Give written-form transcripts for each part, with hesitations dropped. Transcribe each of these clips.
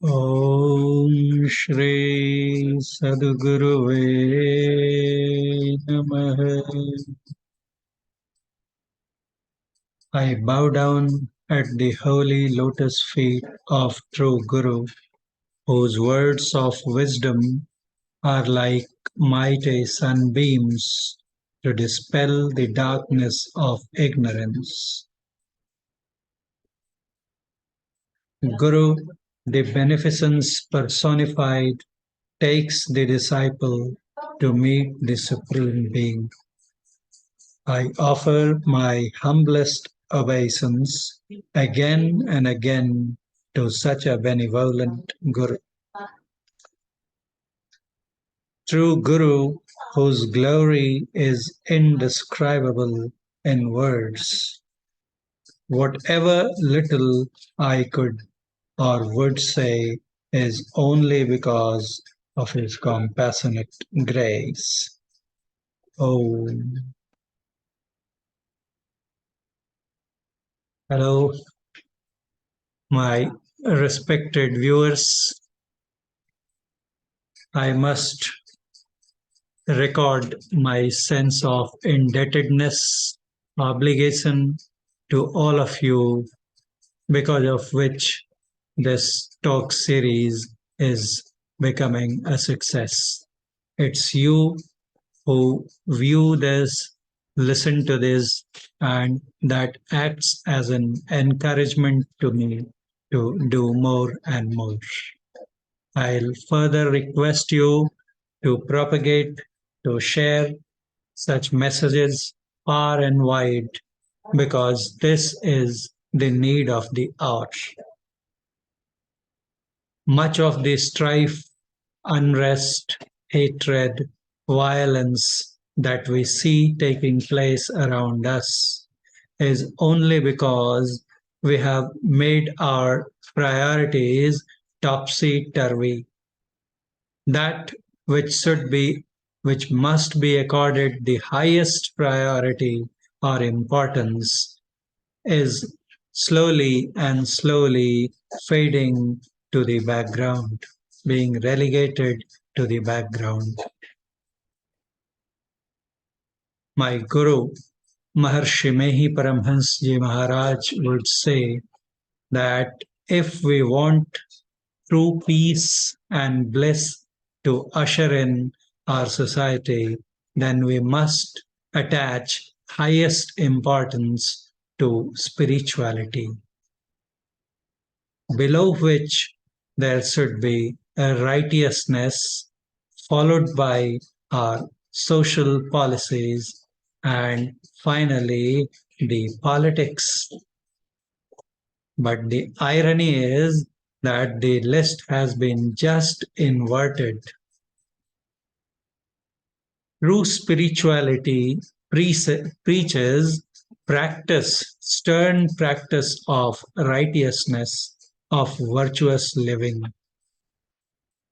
Om Shri Sadguruve Namaha. I bow down at the holy lotus feet of true Guru, whose words of wisdom are like mighty sunbeams to dispel the darkness of ignorance. Guru, the beneficence personified, takes the disciple to meet the Supreme Being. I offer my humblest obeisance again and again to such a benevolent Guru. True Guru, whose glory is indescribable in words. Whatever little I could or would say is only because of his compassionate grace. Om. Hello, my respected viewers. I must record my sense of indebtedness, obligation to all of you, because of which this talk series is becoming a success. It's you who view this, listen to this, and that acts as an encouragement to me to do more and more. I'll further request you to propagate, to share such messages far and wide, because this is the need of the hour. Much of the strife, unrest, hatred, violence that we see taking place around us is only because we have made our priorities topsy-turvy. That which must be accorded the highest priority or importance is slowly and slowly fading to the background, being relegated to the background. My Guru, Maharshi Mehi Paramhansji Maharaj would say that if we want true peace and bliss to usher in our society, then we must attach highest importance to spirituality, below which there should be a righteousness, followed by our social policies, and finally the politics. But the irony is that the list has been just inverted. True spirituality preaches stern practice of righteousness, of virtuous living.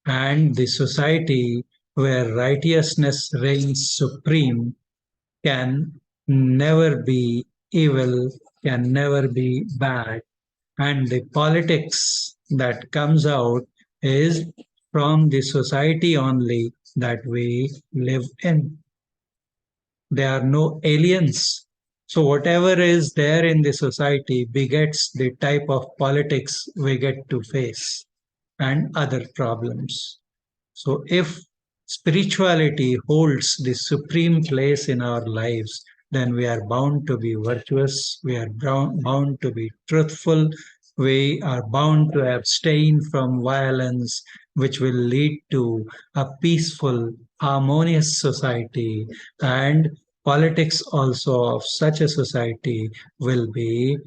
And the society where righteousness reigns supreme can never be evil, can never be bad. And the politics that comes out is from the society only that we live in. There are no aliens. So whatever is there in the society begets the type of politics we get to face and other problems. So if spirituality holds the supreme place in our lives, then we are bound to be virtuous, we are bound to be truthful, we are bound to abstain from violence, which will lead to a peaceful, harmonious society. And politics also of such a society will be,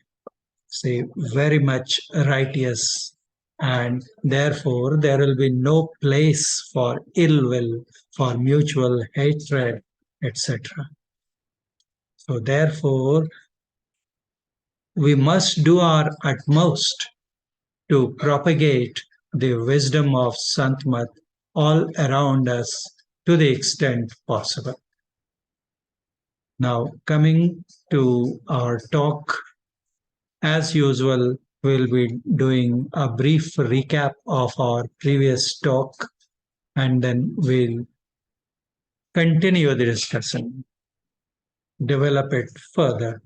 say, very much righteous, and therefore there will be no place for ill will, for mutual hatred, etc. So therefore, we must do our utmost to propagate the wisdom of Santmat all around us to the extent possible. Now, coming to our talk, as usual, we'll be doing a brief recap of our previous talk, and then we'll continue the discussion, develop it further.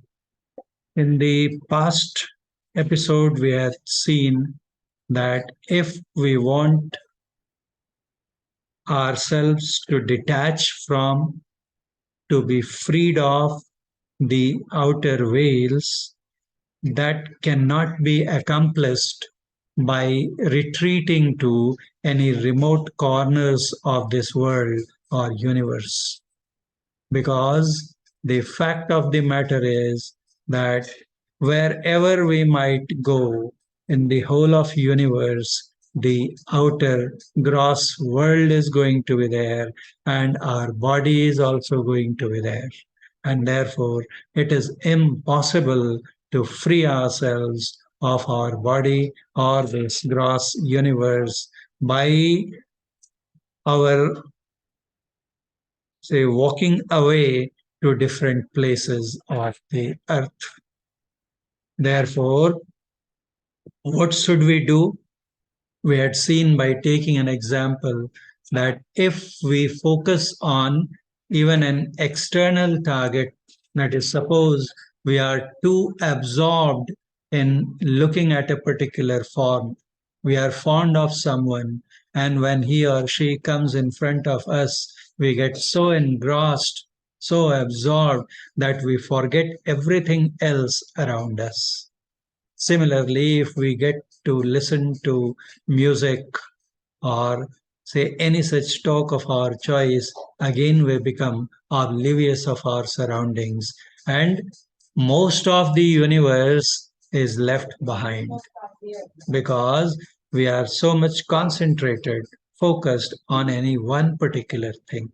In the past episode, we have seen that if we want ourselves to detach from, to be freed of the outer veils, that cannot be accomplished by retreating to any remote corners of this world or universe. Because the fact of the matter is that wherever we might go in the whole of universe, the outer gross world is going to be there, and our body is also going to be there. And therefore, it is impossible to free ourselves of our body or this gross universe by our, say, walking away to different places of the earth. Therefore, what should we do? We had seen by taking an example that if we focus on even an external target, that is, suppose we are too absorbed in looking at a particular form, we are fond of someone, and when he or she comes in front of us, we get so engrossed, so absorbed that we forget everything else around us. Similarly, if we get to listen to music or say any such talk of our choice, again we become oblivious of our surroundings, and most of the universe is left behind because we are so much concentrated, focused on any one particular thing.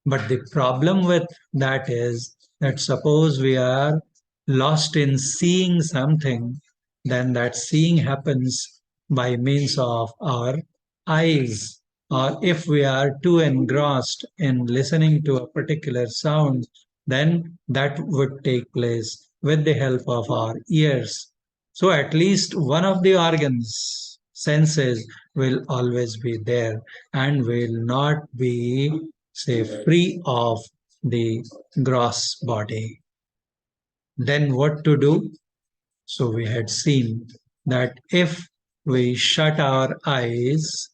But the problem with that is that suppose we are lost in seeing something, then that seeing happens by means of our eyes. Or if we are too engrossed in listening to a particular sound, then that would take place with the help of our ears. So at least one of the organs, senses, will always be there and will not be, say, free of the gross body. Then what to do? So we had seen that if we shut our eyes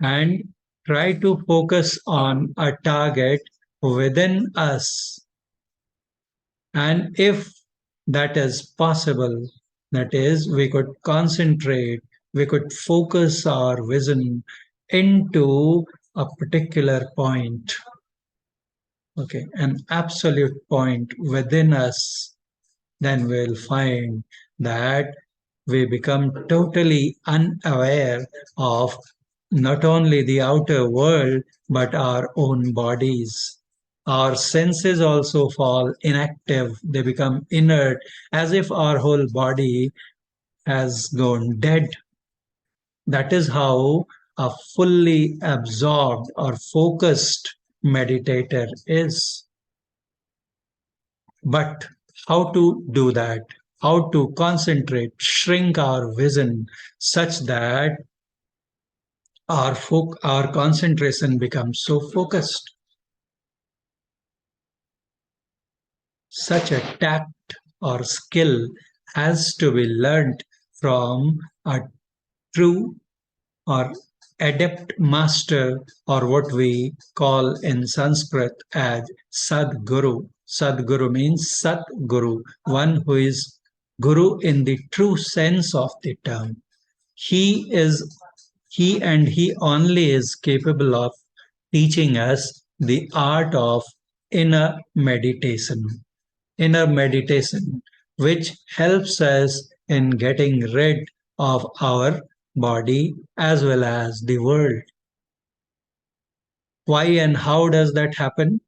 and try to focus on a target within us, and if that is possible, that is, we could concentrate, we could focus our vision into a particular point, okay, an absolute point within us, then we'll find that we become totally unaware of not only the outer world but our own bodies. Our senses also fall inactive, they become inert, as if our whole body has gone dead. That is how a fully absorbed or focused meditator is. But how to do that? How to concentrate, shrink our vision such that our concentration becomes so focused? Such a tact or skill has to be learnt from a true or adept master, or what we call in Sanskrit as Sadguru. Sadguru means Sat Guru, one who is Guru in the true sense of the term. He is he and he only is capable of teaching us the art of inner meditation. Inner meditation, which helps us in getting rid of our body as well as the world. Why and how does that happen?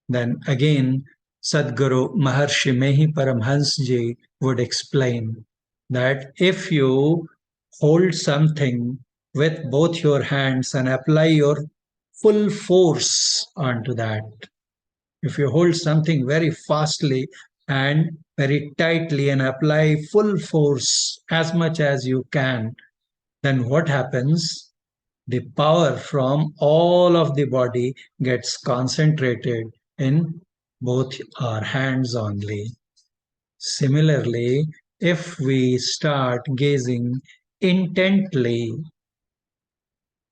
Then again, Sadguru Maharshi Mehi Paramhansji would explain that if you hold something with both your hands and apply your full force onto that, if you hold something very fastly and very tightly and apply full force as much as you can, then what happens? The power from all of the body gets concentrated in both our hands only. Similarly, if we start gazing intently,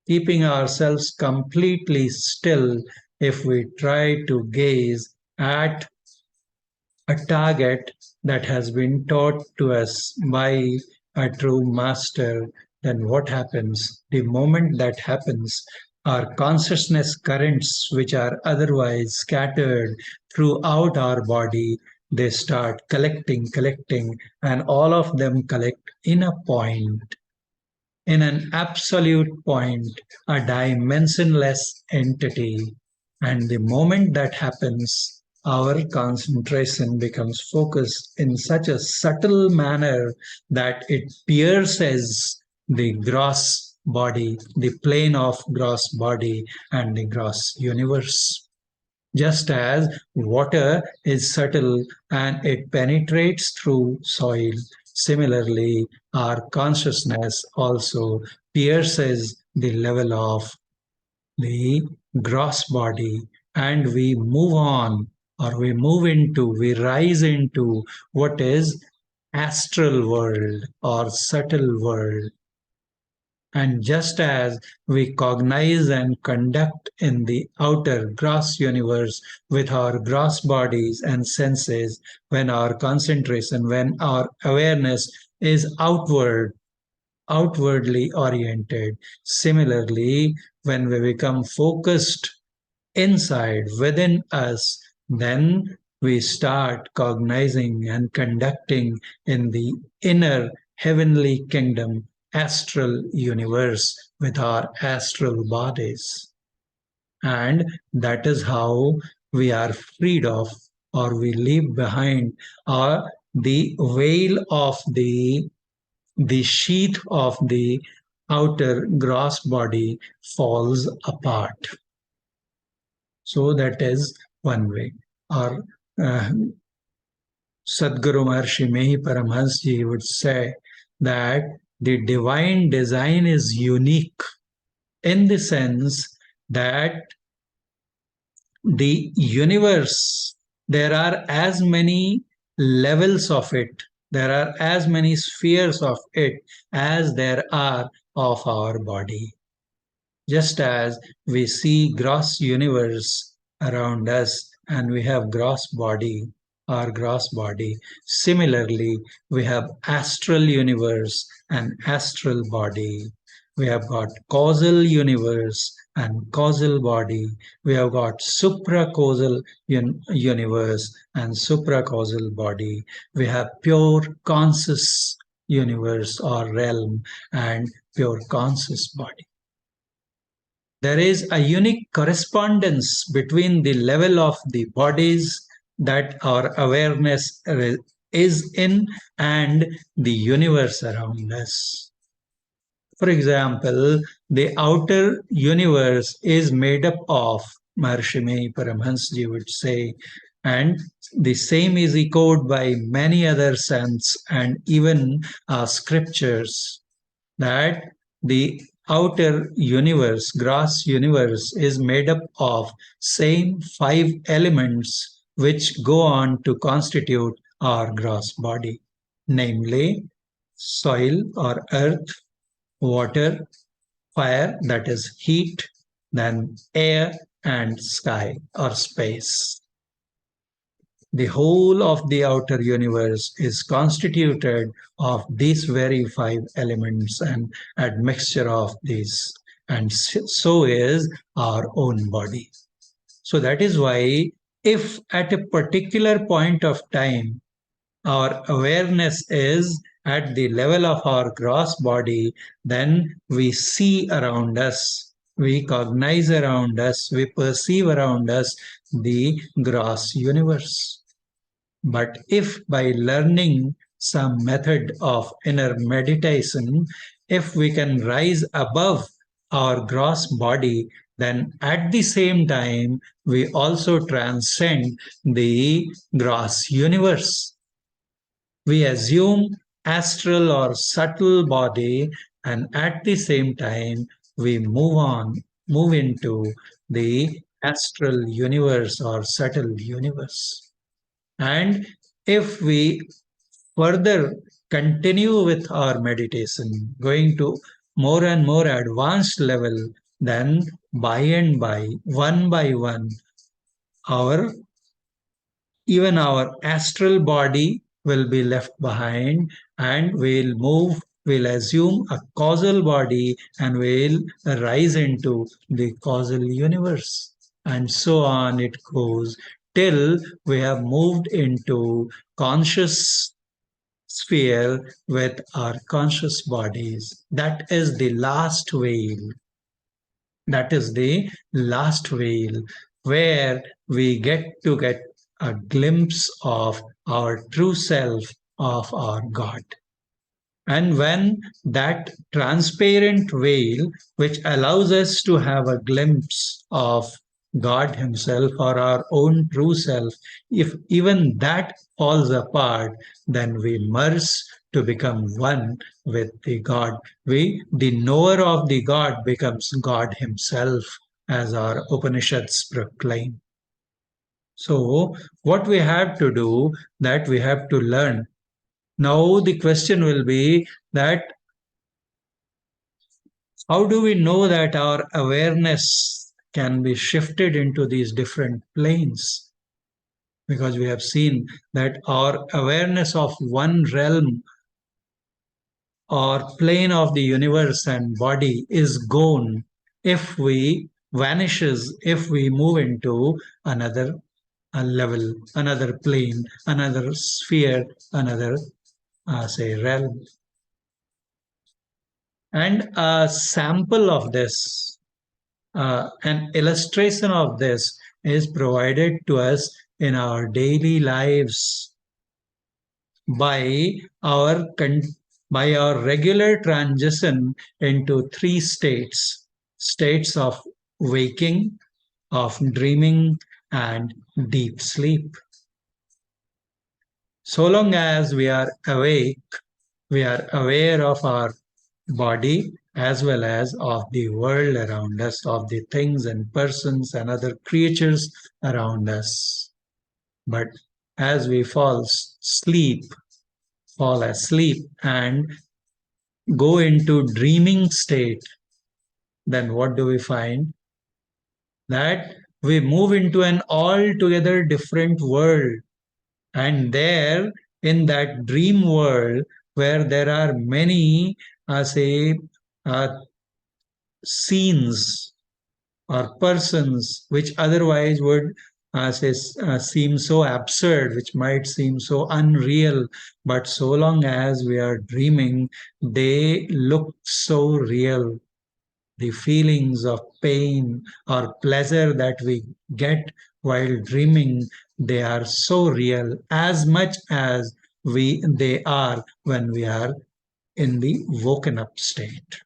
keeping ourselves completely still, if we try to gaze at a target that has been taught to us by a true master, then what happens? The moment that happens, our consciousness currents, which are otherwise scattered throughout our body, they start collecting, and all of them collect in a point, in an absolute point, a dimensionless entity. And the moment that happens, our concentration becomes focused in such a subtle manner that it pierces the gross body, the plane of gross body, and the gross universe. Just as water is subtle and it penetrates through soil, similarly, our consciousness also pierces the level of the gross body, and we move on, or we rise into what is astral world or subtle world. And just as we cognize and conduct in the outer gross universe with our gross bodies and senses, when our concentration, when our awareness is outwardly oriented, similarly, when we become focused inside within us, then we start cognizing and conducting in the inner heavenly kingdom, astral universe, with our astral bodies. And that is how we are freed of, or we leave behind, or the veil of the sheath of the outer gross body falls apart. So that is one way. Or Sadguru Maharshi Mehi Paramhansji would say that the divine design is unique in the sense that the universe, there are as many levels of it, there are as many spheres of it as there are of our body. Just as we see gross universe around us and we have gross body, our gross body, similarly, we have astral universe and astral body. We have got causal universe and causal body. We have got supracausal universe and supracausal body. We have pure conscious universe or realm and pure conscious body. There is a unique correspondence between the level of the bodies that our awareness is in and the universe around us. For example, the outer universe is made up of, Maharshi Mehi Paramhansji would say, and the same is echoed by many other saints and even scriptures, that the outer universe, gross universe, is made up of same 5 elements which go on to constitute our gross body, namely soil or earth, water, fire, that is heat, then air and sky or space. The whole of the outer universe is constituted of these very 5 elements and admixture of these, and so is our own body. So that is why, if at a particular point of time our awareness is at the level of our gross body, then we see around us, we cognize around us, we perceive around us the gross universe. But if by learning some method of inner meditation, if we can rise above our gross body, then at the same time, we also transcend the gross universe. We assume astral or subtle body, and at the same time, we move into the astral universe or subtle universe. And if we further continue with our meditation, going to more and more advanced level, then by and by one, our even our astral body will be left behind, and we'll assume a causal body, and we'll rise into the causal universe. And so on it goes till we have moved into conscious sphere with our conscious bodies. That is the last veil. That is the last veil where we get a glimpse of our true self, of our God. And when that transparent veil, which allows us to have a glimpse of God Himself or our own true self, if even that falls apart, then we merge to become one with the God. The knower of the God becomes God Himself, as our Upanishads proclaim. So, what we have to do, that we have to learn. Now, the question will be that how do we know that our awareness can be shifted into these different planes? Because we have seen that our awareness of one realm or plane of the universe and body is gone if we vanishes, if we move into another level, another plane, another sphere, another say realm. And a sample of this, an illustration of this is provided to us in our daily lives by our by our regular transition into three states: states of waking, of dreaming, and deep sleep. So long as we are awake, we are aware of our body as well as of the world around us, of the things and persons and other creatures around us. But as we fall asleep and go into dreaming state, then what do we find? That we move into an altogether different world. And there, in that dream world, where there are many, uh, scenes or persons which otherwise would seem so absurd, which might seem so unreal, but so long as we are dreaming, they look so real. The feelings of pain or pleasure that we get while dreaming, they are so real as much as they are when we are in the woken up state.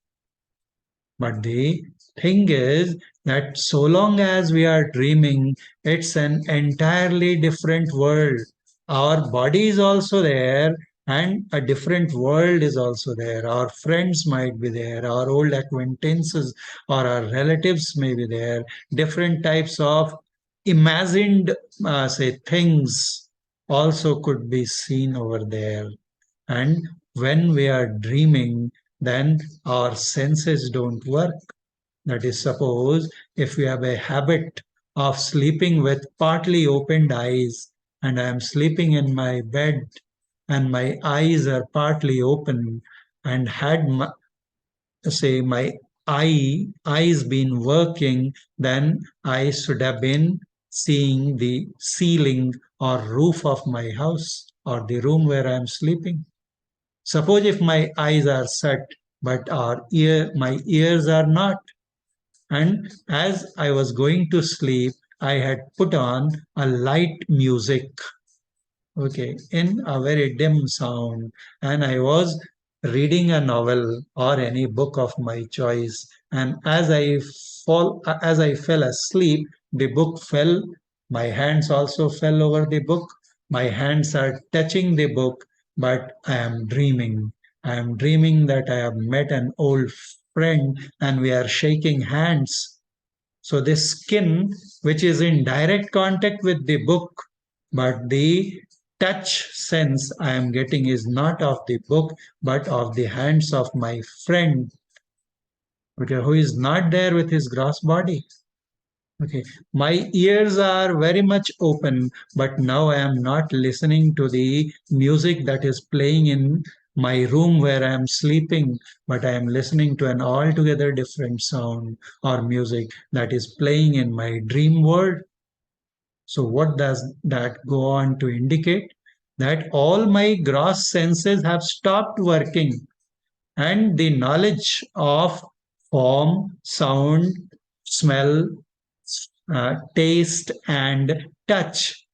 But the thing is that so long as we are dreaming, it's an entirely different world. Our body is also there, and a different world is also there. Our friends might be there, our old acquaintances or our relatives may be there. Different types of imagined, things also could be seen over there. And when we are dreaming, then our senses don't work. That is, suppose if we have a habit of sleeping with partly opened eyes, and I am sleeping in my bed and my eyes are partly open, and had my eyes been working, then I should have been seeing the ceiling or roof of my house or the room where I am sleeping. Suppose if my eyes are shut, but my ears are not. And as I was going to sleep, I had put on a light music, okay, in a very dim sound. And I was reading a novel or any book of my choice, and as I fell asleep, the book fell, my hands also fell over the book, my hands are touching the book, but I am dreaming. I am dreaming that I have met an old friend and we are shaking hands. So the skin, which is in direct contact with the book, but the touch sense I am getting is not of the book, but of the hands of my friend, okay, who is not there with his gross body. Okay, my ears are very much open, but now I am not listening to the music that is playing in my room where I am sleeping, but I am listening to an altogether different sound or music that is playing in my dream world. So, what does that go on to indicate? That all my gross senses have stopped working, and the knowledge of form, sound, smell, taste, and touch,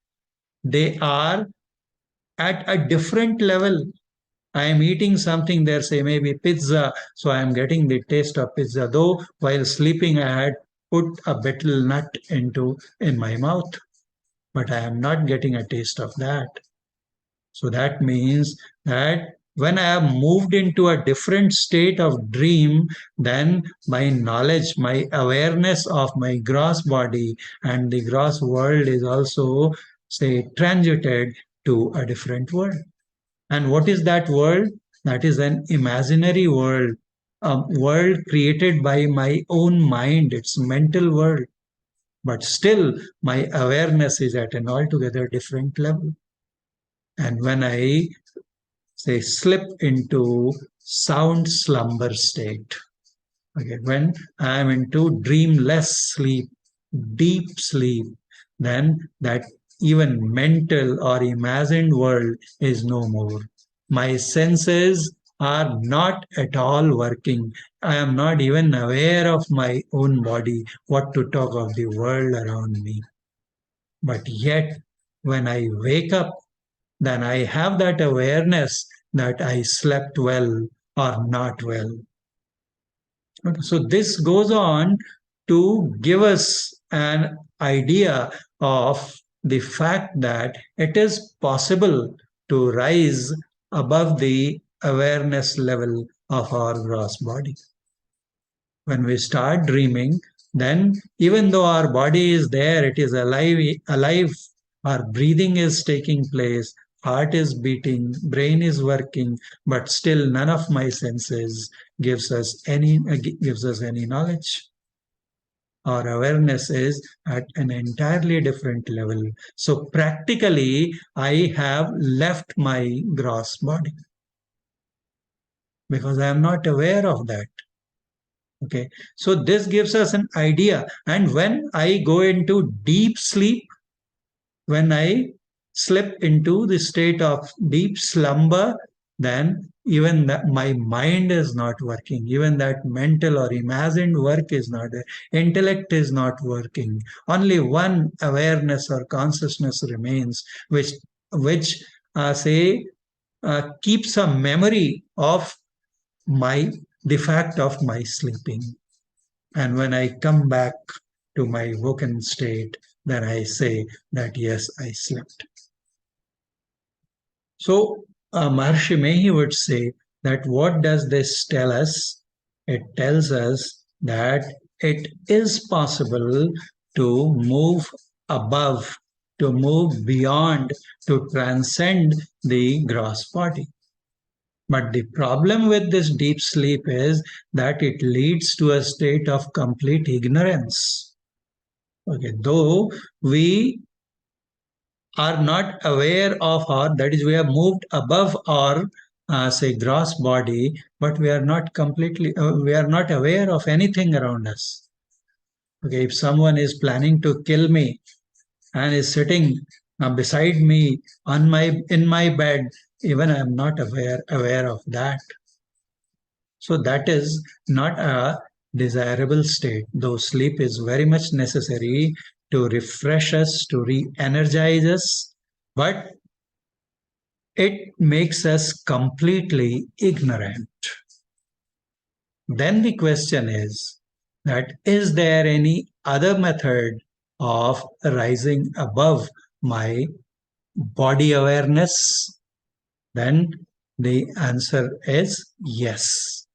they are at a different level. I am eating something there, say maybe pizza, so I am getting the taste of pizza. Though while sleeping, I had put a betel nut in my mouth, but I am not getting a taste of that. So that means that when I have moved into a different state of dream, then my knowledge, my awareness of my gross body and the gross world is also, say, transited to a different world. And what is that world? That is an imaginary world, a world created by my own mind, it's mental world. But still, my awareness is at an altogether different level. And when I say slip into sound slumber state, okay, when I am into dreamless sleep, deep sleep, then that even mental or imagined world is no more. My senses are not at all working. I am not even aware of my own body, what to talk of the world around me. But yet, when I wake up, then I have that awareness that I slept well or not well. So this goes on to give us an idea of the fact that it is possible to rise above the awareness level of our gross body. When we start dreaming, then even though our body is there, it is alive, our breathing is taking place, heart is beating, brain is working, but still none of my senses gives us any knowledge. Our awareness is at an entirely different level. So practically, I have left my gross body because I am not aware of that. Okay, so this gives us an idea. And when I go into deep sleep, when I slip into the state of deep slumber, then even that my mind is not working, even that mental or imagined work is not there, intellect is not working. Only one awareness or consciousness remains, which say keeps a memory of my the fact of my sleeping. And when I come back to my woken state, then I say that yes, I slept. So Maharshi Mehi would say that what does this tell us? It tells us that it is possible to move above, to move beyond, to transcend the gross body. But the problem with this deep sleep is that it leads to a state of complete ignorance. Okay, though we are not aware of our, that is, we have moved above our, say, gross body, but we are not aware of anything around us. Okay, if someone is planning to kill me and is sitting beside me in my bed, even I am not aware of that. So that is not a desirable state, though sleep is very much necessary to refresh us, to re energize us. But it makes us completely ignorant. Then the question is there any other method of rising above my body awareness? Then the answer is yes.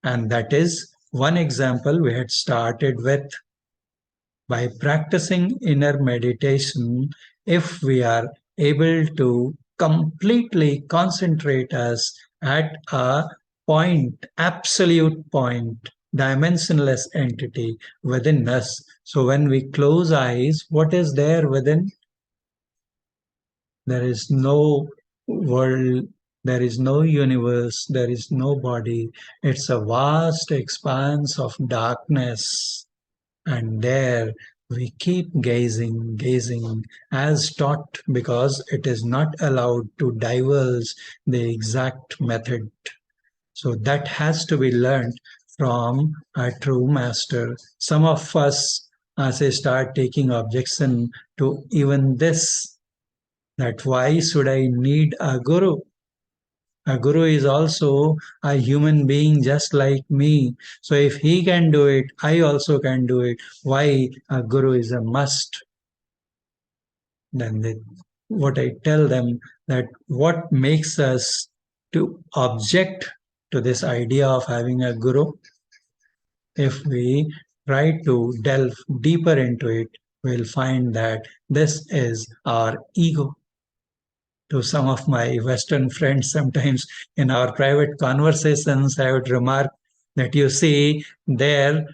And that is one example we had started with. By practicing inner meditation, if we are able to completely concentrate us at a point, absolute point, dimensionless entity within us. So when we close eyes, what is there within? There is no world, there is no universe, there is no body. It's a vast expanse of darkness. And there we keep gazing, gazing as taught, because it is not allowed to divulge the exact method. So that has to be learned from a true master. Some of us, as I start taking objection to even this, that why should I need a guru? A guru is also a human being just like me. So if he can do it, I also can do it. Why a guru is a must? Then what I tell them, that what makes us to object to this idea of having a guru, if we try to delve deeper into it, we'll find that this is our ego. To some of my Western friends, sometimes in our private conversations, I would remark that you see, there,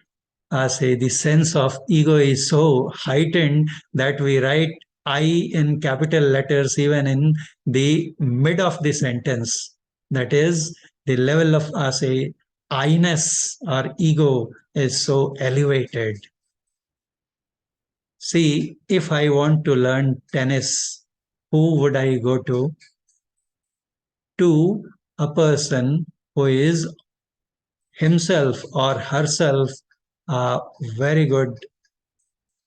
say, the sense of ego is so heightened that we write I in capital letters even in the mid of the sentence. That is, the level of, say, I-ness or ego is so elevated. See, if I want to learn tennis, who would I go to? To a person who is himself or herself a very good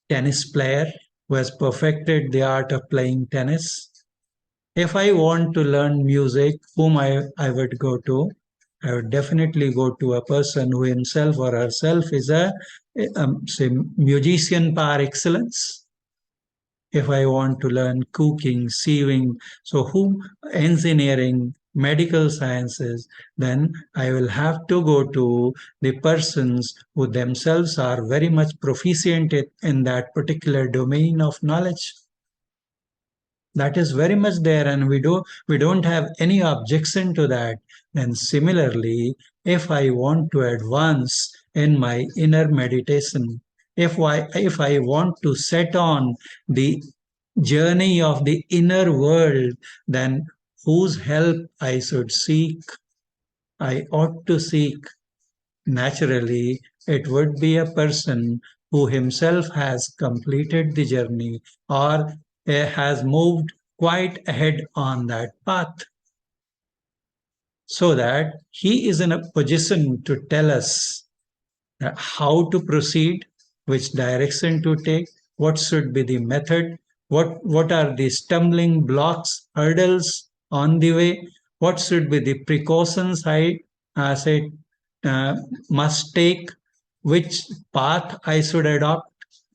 tennis player who has perfected the art of playing tennis. If I want to learn music, whom I would go to? I would definitely go to a person who himself or herself is a say, musician par excellence. If I want to learn cooking, sewing, so who, engineering, medical sciences, then I will have to go to the persons who themselves are very much proficient in that particular domain of knowledge. That is very much there, and we don't have any objection to that. And similarly, if I want to advance in my inner meditation, if I want to set on the journey of the inner world, then whose help I should seek? I ought to seek. Naturally, it would be a person who himself has completed the journey, or has moved quite ahead on that path, so that he is in a position to tell us how to proceed, which direction to take, what should be the method, what are the stumbling blocks, hurdles on the way, what should be the precautions I say must take, which path I should adopt,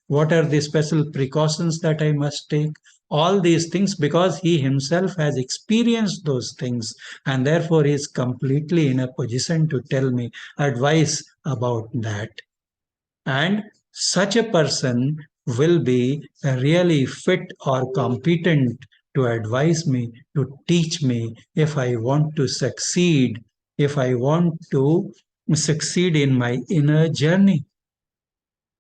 what are the special precautions that I must take. All these things, because he himself has experienced those things, and therefore is completely in a position to tell me advice about that. And such a person will be really fit or competent to advise me, to teach me, if I want to succeed, if I want to succeed in my inner journey.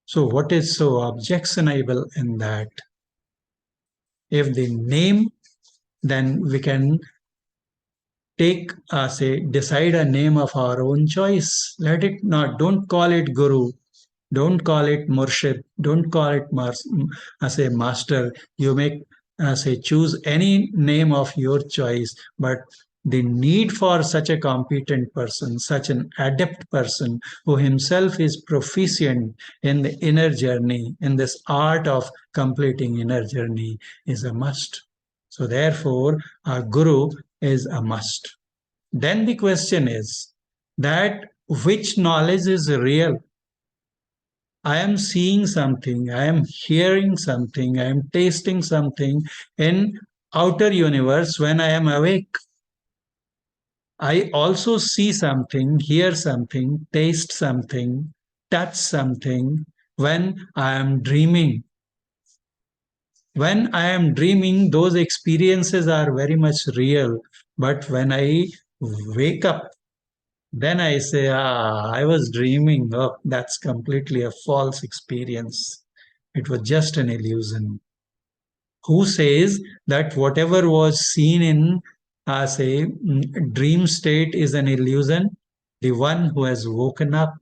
So, what is so objectionable in that? If the name, then we can take, say, decide a name of our own choice. Let it not, don't call it Guru, don't call it Murshid, don't call it as a master. You make, say, choose any name of your choice, but the need for such a competent person, such an adept person who himself is proficient in the inner journey, in this art of completing inner journey, is a must. So therefore, a guru is a must. Then the question is that which knowledge is real? I am seeing something, I am hearing something, I am tasting something in outer universe when I am awake. I also see something, hear something, taste something, touch something when I am dreaming. When I am dreaming, those experiences are very much real. But when I wake up, then I say, I was dreaming. Oh, that's completely a false experience. It was just an illusion. Who says that whatever was seen in, say, dream state is an illusion? The one who has woken up,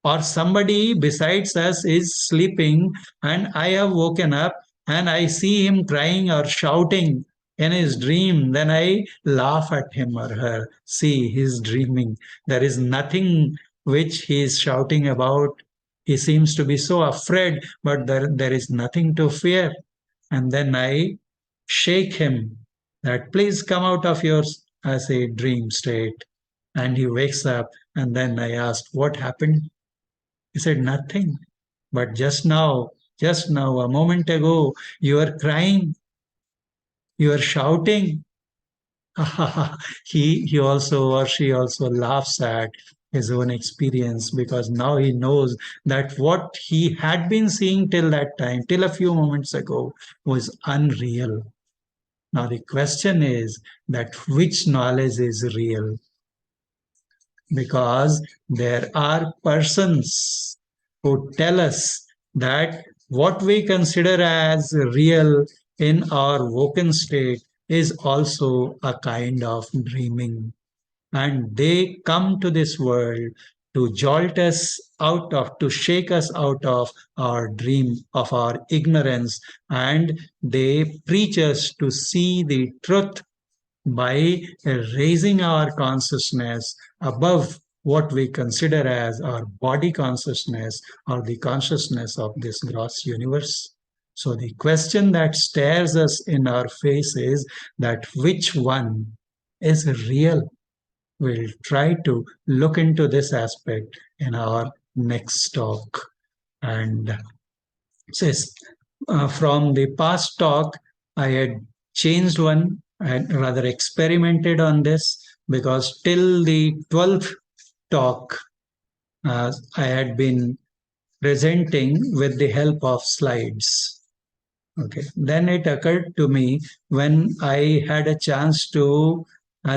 or somebody besides us is sleeping and I have woken up and I see him crying or shouting in his dream, then I laugh at him or her. See, he's dreaming. There is nothing which he is shouting about. He seems to be so afraid, but there is nothing to fear. And then I shake him that please come out of your, as a dream state. And he wakes up, and then I ask, what happened? He said, nothing. But just now, a moment ago, you are crying, you are shouting. he also or she also laughs at his own experience because now he knows that what he had been seeing till that time, till a few moments ago, was unreal. Now the question is that which knowledge is real? Because there are persons who tell us that what we consider as real in our woken state is also a kind of dreaming. And they come to this world to jolt us out of, to shake us out of our dream, of our ignorance, and they preach us to see the truth by raising our consciousness above what we consider as our body consciousness or the consciousness of this gross universe. So the question that stares us in our face is that which one is real? We'll try to look into this aspect in our next talk. And says, from the past talk, I had changed one and rather experimented on this because till the 12th talk, I had been presenting with the help of slides. Okay. Then it occurred to me when I had a chance to,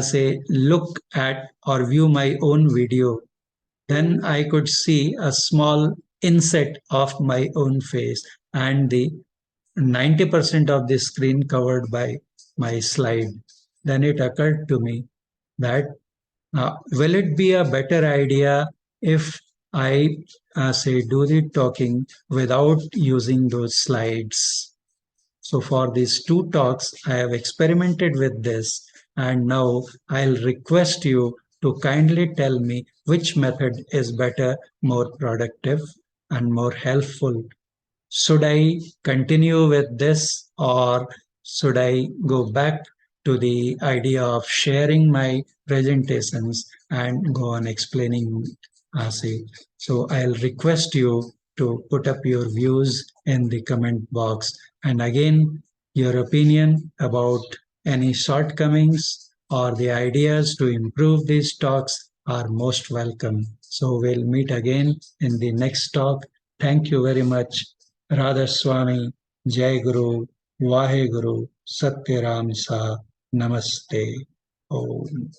say, look at or view my own video, then I could see a small inset of my own face and the 90% of the screen covered by my slide. Then it occurred to me that will it be a better idea if I say do the talking without using those slides? So for these two talks, I have experimented with this, and now I'll request you to kindly tell me which method is better, more productive, and more helpful. Should I continue with this, or should I go back to the idea of sharing my presentations and go on explaining say? So I'll request you to put up your views in the comment box. And again, your opinion about any shortcomings or the ideas to improve these talks are most welcome. So we'll meet again in the next talk. Thank you very much. Radha Swami, Jai Guru, Vahe Guru, Satya Ram Sa, Namaste. Om.